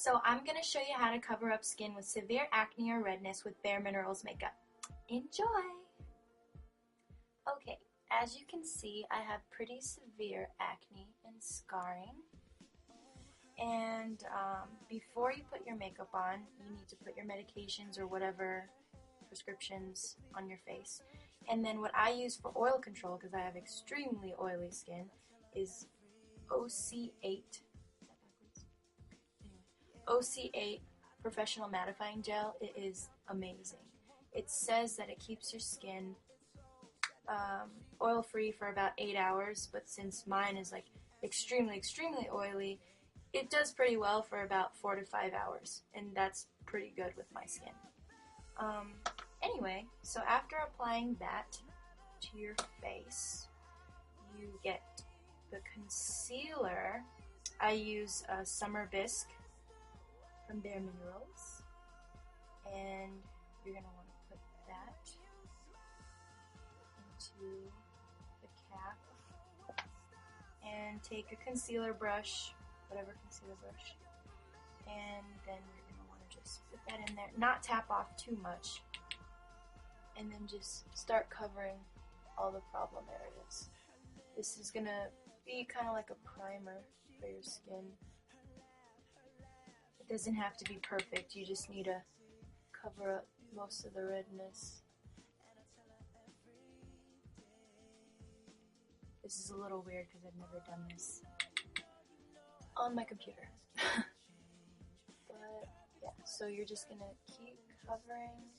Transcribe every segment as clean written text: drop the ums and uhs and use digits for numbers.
So I'm going to show you how to cover up skin with severe acne or redness with Bare Minerals makeup. Enjoy! Okay, as you can see, I have pretty severe acne and scarring. And before you put your makeup on, you need to put your medications or whatever prescriptions on your face. And then what I use for oil control, because I have extremely oily skin, is OC8 Professional Mattifying Gel. It is amazing. It says that it keeps your skin oil-free for about 8 hours, but since mine is like extremely oily, it does pretty well for about 4 to 5 hours, and that's pretty good with my skin. Anyway, so after applying that to your face, you get the concealer. I use Summer Bisque from Bare Minerals, and you're going to want to put that into the cap, and take a concealer brush, whatever concealer brush, and then you're going to want to just put that in there, not tap off too much, and then just start covering all the problem areas. This is going to be kind of like a primer for your skin. It doesn't have to be perfect, you just need to cover up most of the redness. This is a little weird because I've never done this on my computer. But yeah, so you're just going to keep covering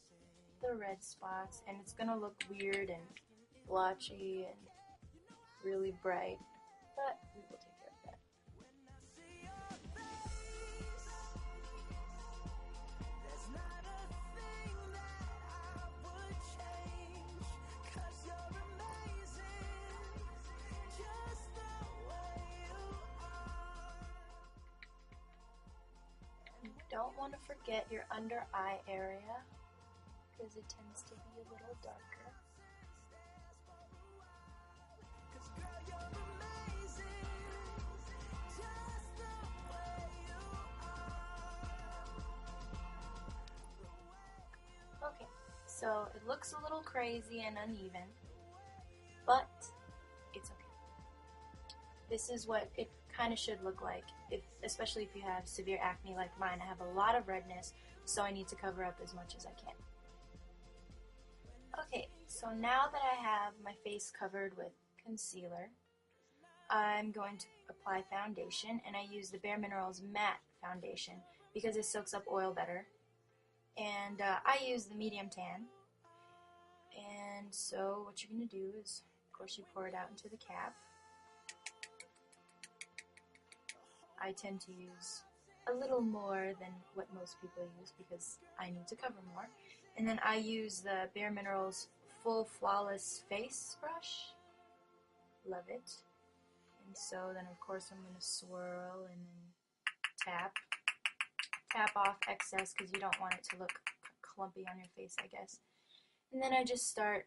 the red spots, and it's going to look weird and blotchy and really bright, but we will take care of that. You don't want to forget your under eye area, because it tends to be a little darker. Okay, so it looks a little crazy and uneven, but it's okay. This is what it kind of should look like, especially if you have severe acne like mine. I have a lot of redness, so I need to cover up as much as I can. Okay, so now that I have my face covered with concealer, I'm going to apply foundation, and I use the Bare Minerals Matte Foundation because it soaks up oil better. And I use the medium tan. And so what you're going to do is, of course, you pour it out into the cap. I tend to use a little more than what most people use because I need to cover more. And then I use the Bare Minerals Full Flawless Face Brush. Love it. And so then of course I'm going to swirl and then tap off excess because you don't want it to look clumpy on your face, I guess. And then I just start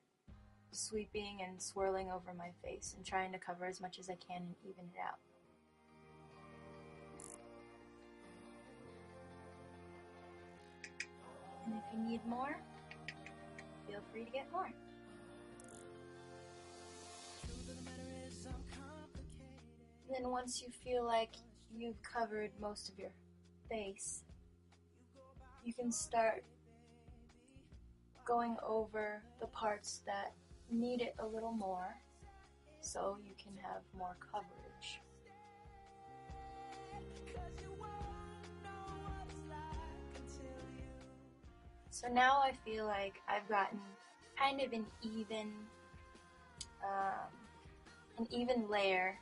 sweeping and swirling over my face and trying to cover as much as I can and even it out. And if you need more, feel free to get more. And then once you feel like you've covered most of your face, you can start going over the parts that need it a little more so you can have more coverage. So now I feel like I've gotten kind of an even layer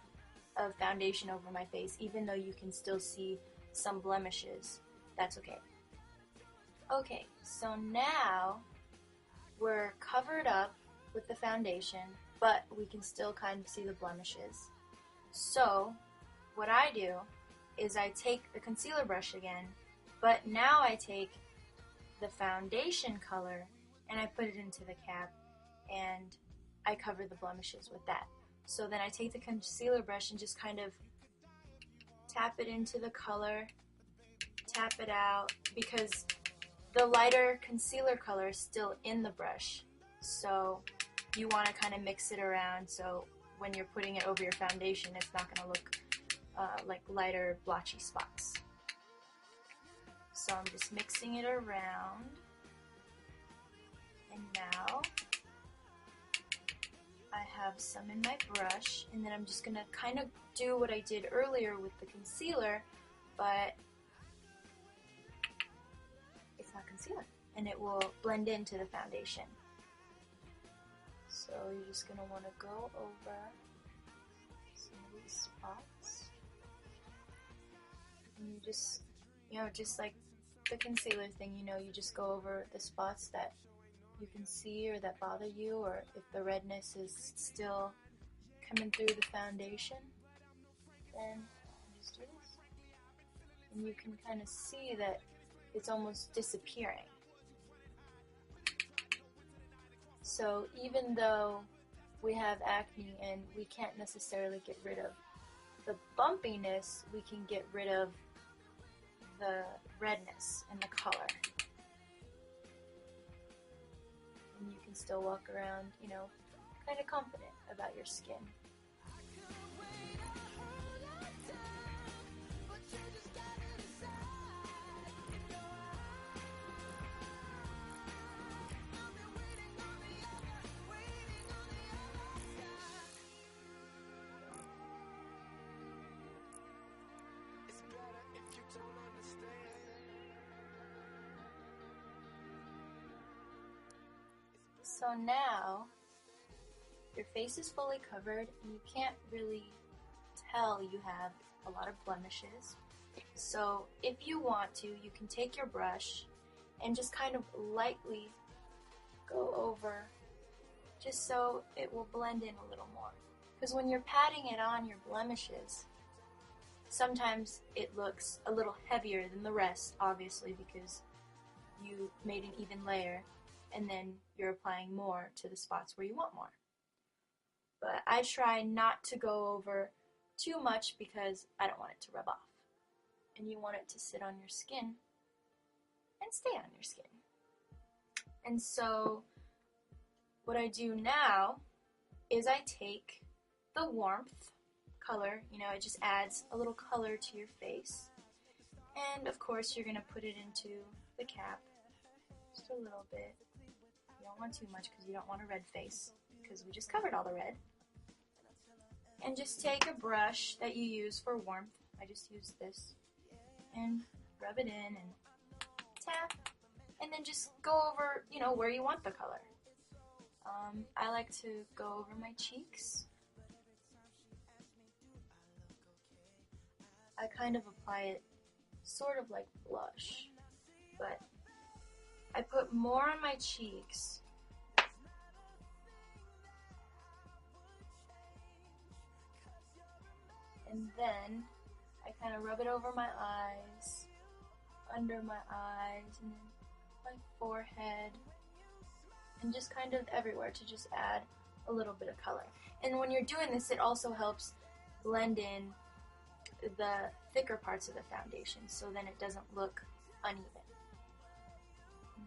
of foundation over my face, even though you can still see some blemishes. That's okay. Okay, so now we're covered up with the foundation, but we can still kind of see the blemishes. So what I do is I take the concealer brush again, but now I take the foundation color and I put it into the cap and I cover the blemishes with that. So then I take the concealer brush and just kind of tap it into the color, tap it out because the lighter concealer color is still in the brush. So you want to kind of mix it around so when you're putting it over your foundation, it's not going to look like lighter blotchy spots. So I'm just mixing it around. And now I have some in my brush, and then I'm just going to kind of do what I did earlier with the concealer, but it's not concealer, and it will blend into the foundation. So you're just going to want to go over some of these spots, and you just, just like the concealer thing, you just go over the spots that you can see or that bother you, or if the redness is still coming through the foundation, then just do this. And you can kind of see that it's almost disappearing. So even though we have acne and we can't necessarily get rid of the bumpiness, we can get rid of the redness and the color. And you can still walk around, kind of confident about your skin. So now your face is fully covered and you can't really tell you have a lot of blemishes. So if you want to, you can take your brush and just kind of lightly go over just so it will blend in a little more. Because when you're patting it on your blemishes, sometimes it looks a little heavier than the rest, obviously, because you made an even layer and then you're applying more to the spots where you want more. But I try not to go over too much because I don't want it to rub off. And you want it to sit on your skin and stay on your skin. And so what I do now is I take the warmth color, it just adds a little color to your face. And of course you're going to put it into the cap, just a little bit. You don't want too much because you don't want a red face, because we just covered all the red. And just take a brush that you use for warmth. I just use this. And rub it in and tap. And then just go over, where you want the color. I like to go over my cheeks. I kind of apply it sort of like blush, but I put more on my cheeks. And then I kind of rub it over my eyes, under my eyes, and then my forehead, and just kind of everywhere to just add a little bit of color. And when you're doing this, it also helps blend in the thicker parts of the foundation, so then it doesn't look uneven. And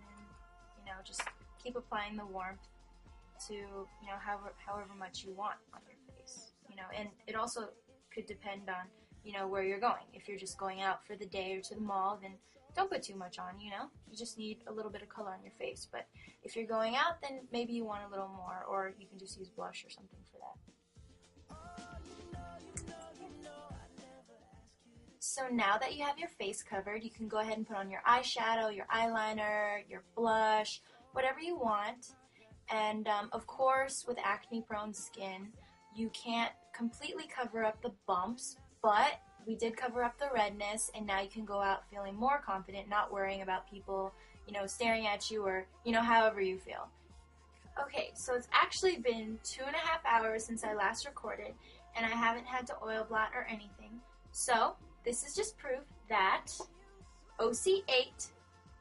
then, just keep applying the warmth to, however much you want on your face. And it also could depend on, where you're going. If you're just going out for the day or to the mall, then don't put too much on, you just need a little bit of color on your face. But if you're going out, then maybe you want a little more, or you can just use blush or something for that. So now that you have your face covered, you can go ahead and put on your eyeshadow, your eyeliner, your blush, whatever you want. And of course, with acne-prone skin, you can't completely cover up the bumps, but we did cover up the redness, and now you can go out feeling more confident, not worrying about people, staring at you, or, however you feel. Okay, so it's actually been 2.5 hours since I last recorded, and I haven't had to oil blot or anything. So this is just proof that OC8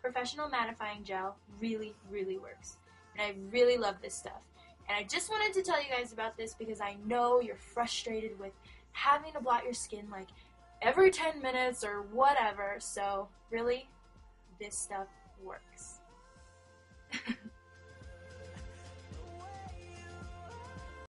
Professional Mattifying Gel really, really works. And I really love this stuff. And I just wanted to tell you guys about this because I know you're frustrated with having to blot your skin like every 10 minutes or whatever. So really, this stuff works.